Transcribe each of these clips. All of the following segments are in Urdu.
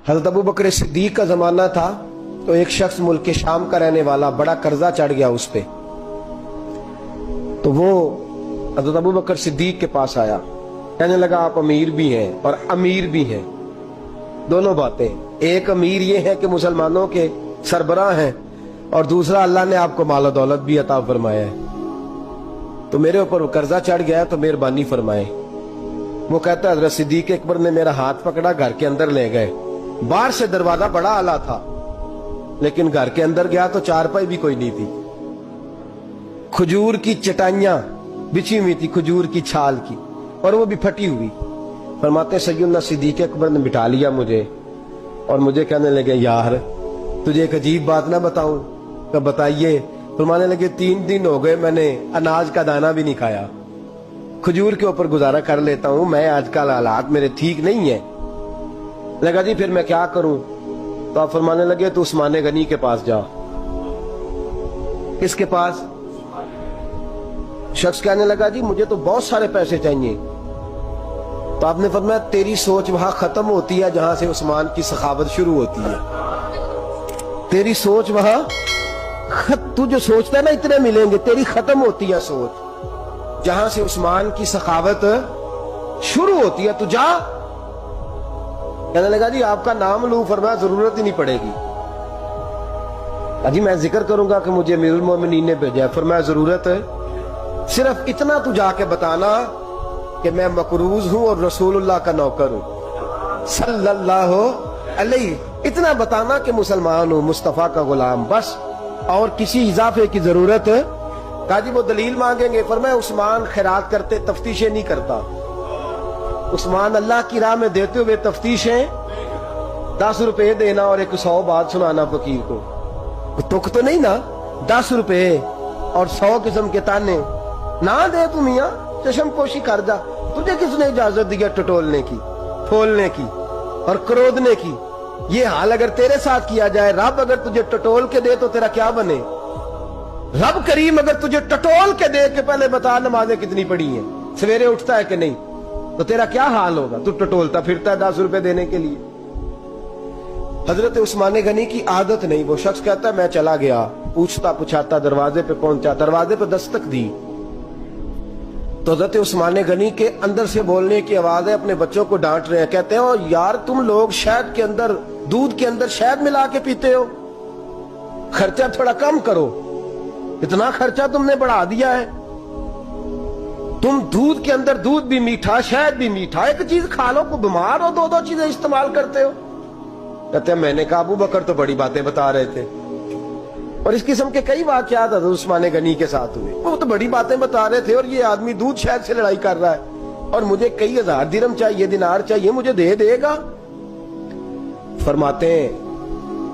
حضرت ابو بکر صدیق کا زمانہ تھا تو ایک شخص ملک شام کا رہنے والا بڑا قرضہ چڑھ گیا اس پہ، تو وہ حضرت ابو بکر صدیق کے پاس آیا، کہنے لگا آپ امیر بھی ہیں اور امیر بھی ہیں، دونوں باتیں، ایک امیر یہ ہے کہ مسلمانوں کے سربراہ ہیں اور دوسرا اللہ نے آپ کو مال و دولت بھی عطا فرمایا ہے، تو میرے اوپر قرضہ چڑھ گیا ہے تو مہربانی فرمائے۔ وہ کہتا ہے حضرت صدیق اکبر نے میرا ہاتھ پکڑا، گھر کے اندر لے گئے، باہر سے دروازہ بڑا اعلیٰ تھا لیکن گھر کے اندر گیا تو چارپائی بھی کوئی نہیں تھی، کھجور کی چٹائیاں بچھی ہوئی تھی، کھجور کی چھال کی، اور وہ بھی پھٹی ہوئی۔ فرماتے سیدنا صدیق اکبر نے بٹھا لیا مجھے اور مجھے کہنے لگے یار تجھے ایک عجیب بات نہ بتاؤں؟ تو بتائیے۔ فرمانے لگے 3 دن ہو گئے میں نے اناج کا دانہ بھی نہیں کھایا، کھجور کے اوپر گزارا کر لیتا ہوں میں، آج کل حالات میرے ٹھیک نہیں ہیں۔ لگا جی پھر میں کیا کروں؟ تو آپ فرمانے لگے تو عثمان غنی کے پاس جا۔ کس کے پاس؟ شخص کہنے لگا جی مجھے تو بہت سارے پیسے چاہیے۔ تو آپ نے فرمایا تیری سوچ وہاں ختم ہوتی ہے جہاں سے عثمان کی سخاوت شروع ہوتی ہے، تیری سوچ وہاں تو جو سوچتا ہے نا اتنے ملیں گے، تیری ختم ہوتی ہے سوچ جہاں سے عثمان کی سخاوت شروع ہوتی ہے، تو جا۔ کہنے لگا جی آپ کا نام لوں؟ فرمایا ضرورت ہی نہیں پڑے گی۔ جی میں ذکر کروں گا کہ مجھے امیر المومنین نے بھیجا ہے۔ فرمایا ضرورت ہے، صرف اتنا تو جا کے بتانا کہ میں مقروض ہوں اور رسول اللہ کا نوکر ہوں صلی اللہ علیہ، اتنا بتانا کہ مسلمان ہوں، مصطفیٰ کا غلام، بس، اور کسی اضافے کی ضرورت۔ کہا جی وہ دلیل مانگیں گے؟ فرمایا عثمان خیرات کرتے تفتیشیں نہیں کرتا، عثمان اللہ کی راہ میں دیتے ہوئے تفتیشیں 10 روپے دینا اور 100 بات سنانا فقیر کو، تک تو نہیں نا، 10 روپے اور 100 قسم کے تانے نہ دے تو میاں چشم پوشی کر جا، تجھے کس نے اجازت دیا ٹٹولنے کی، پھولنے کی اور کرودنے کی؟ یہ حال اگر تیرے ساتھ کیا جائے، رب اگر تجھے ٹٹول کے دے تو تیرا کیا بنے؟ رب کریم اگر تجھے ٹٹول کے دے کہ پہلے بتا نمازیں کتنی پڑھی ہیں، سویرے اٹھتا ہے کہ نہیں، تو تیرا کیا حال ہوگا؟ تو ٹٹولتا پھرتا ہے 10 روپے دینے کے لیے۔ حضرت عثمان غنی کی عادت نہیں، وہ شخص کہتا ہے میں چلا گیا، پوچھتا پچھاتا دروازے پہ پہنچا، دروازے پہ دستک دی تو حضرت عثمان غنی کے اندر سے بولنے کی آواز ہے، اپنے بچوں کو ڈانٹ رہے ہیں، کہتے ہیں یار تم لوگ شہد کے اندر، دودھ کے اندر شہد ملا کے پیتے ہو، خرچہ تھوڑا کم کرو، اتنا خرچہ تم نے بڑھا دیا ہے، تم دودھ کے اندر دودھ بھی میٹھا شہد بھی میٹھا، ایک چیز کھا لو، کو بیمار ہو 2 چیزیں استعمال کرتے ہو۔ کہتے ہیں میں نے کہا ابو بکر تو بڑی باتیں بتا رہے تھے، اور اس قسم کے کئی واقعات حضرت عثمان غنی کے ساتھ ہوئے، وہ تو بڑی باتیں بتا رہے تھے اور یہ آدمی دودھ شہد سے لڑائی کر رہا ہے اور مجھے کئی 1000 درہم چاہیے، دینار چاہیے، مجھے دے گا؟ فرماتے ہیں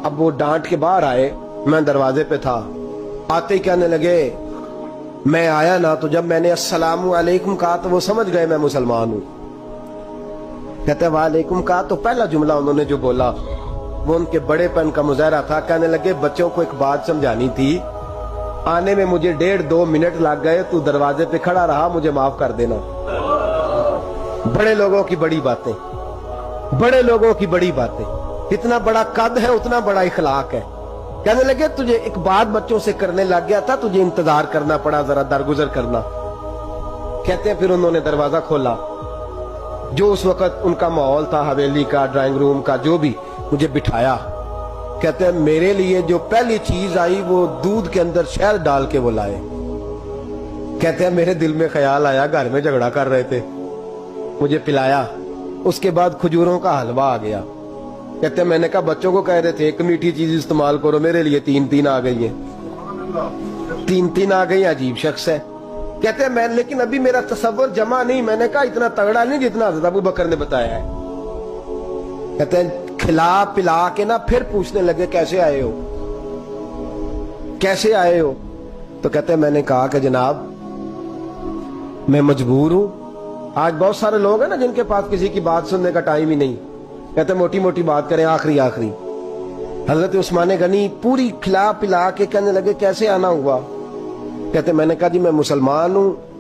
اب وہ ڈانٹ کے باہر آئے، میں دروازے پہ تھا، آتے ہی کہنے لگے میں آیا نا تو جب میں نے السلام علیکم کہا تو وہ سمجھ گئے میں مسلمان ہوں۔ کہتے ہیں وعلیکم کہا تو پہلا جملہ انہوں نے جو بولا وہ ان کے بڑے پن کا مظاہرہ تھا۔ کہنے لگے بچوں کو ایک بات سمجھانی تھی، آنے میں مجھے 1.5-2 منٹ لگ گئے، تو دروازے پہ کھڑا رہا، مجھے معاف کر دینا۔ بڑے لوگوں کی بڑی باتیں، بڑے لوگوں کی بڑی باتیں، اتنا بڑا قد ہے اتنا بڑا اخلاق ہے۔ کہنے لگے تجھے ایک بات بچوں سے کرنے لگ گیا تھا، تجھے انتظار کرنا پڑا، ذرا درگزر کرنا۔ کہتے ہیں پھر انہوں نے دروازہ کھولا، جو اس وقت ان کا ماحول تھا حویلی کا، ڈرائنگ روم کا، جو بھی، مجھے بٹھایا۔ کہتے ہیں میرے لیے جو پہلی چیز آئی وہ دودھ کے اندر شہد ڈال کے وہ لائے۔ کہتے ہیں میرے دل میں خیال آیا گھر میں جھگڑا کر رہے تھے، مجھے پلایا، اس کے بعد کھجوروں کا حلوہ آ گیا۔ کہتے ہیں میں نے کہا بچوں کو کہہ رہے تھے ایک میٹھی چیز استعمال کرو، میرے لیے 3 آ گئی ہیں، 3 آ گئی، عجیب شخص ہے۔ کہتے ہیں میں لیکن ابھی میرا تصور جمع نہیں، میں نے کہا اتنا تگڑا نہیں جتنا حضرت ابو بکر نے بتایا ہے۔ کہتے ہیں کھلا پلا کے نا پھر پوچھنے لگے کیسے آئے ہو، کیسے آئے ہو؟ تو کہتے ہیں میں نے کہا کہ جناب میں مجبور ہوں، آج بہت سارے لوگ ہیں نا جن کے پاس کسی کی بات سننے کا ٹائم ہی نہیں، کہتے موٹی موٹی بات کریں آخری۔ حضرت عثمان غنی پوری کھلا پلا کے کہنے لگے کیسے آنا ہوا؟ کہتے میں نے کہا جی میں مسلمان ہوں،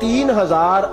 3000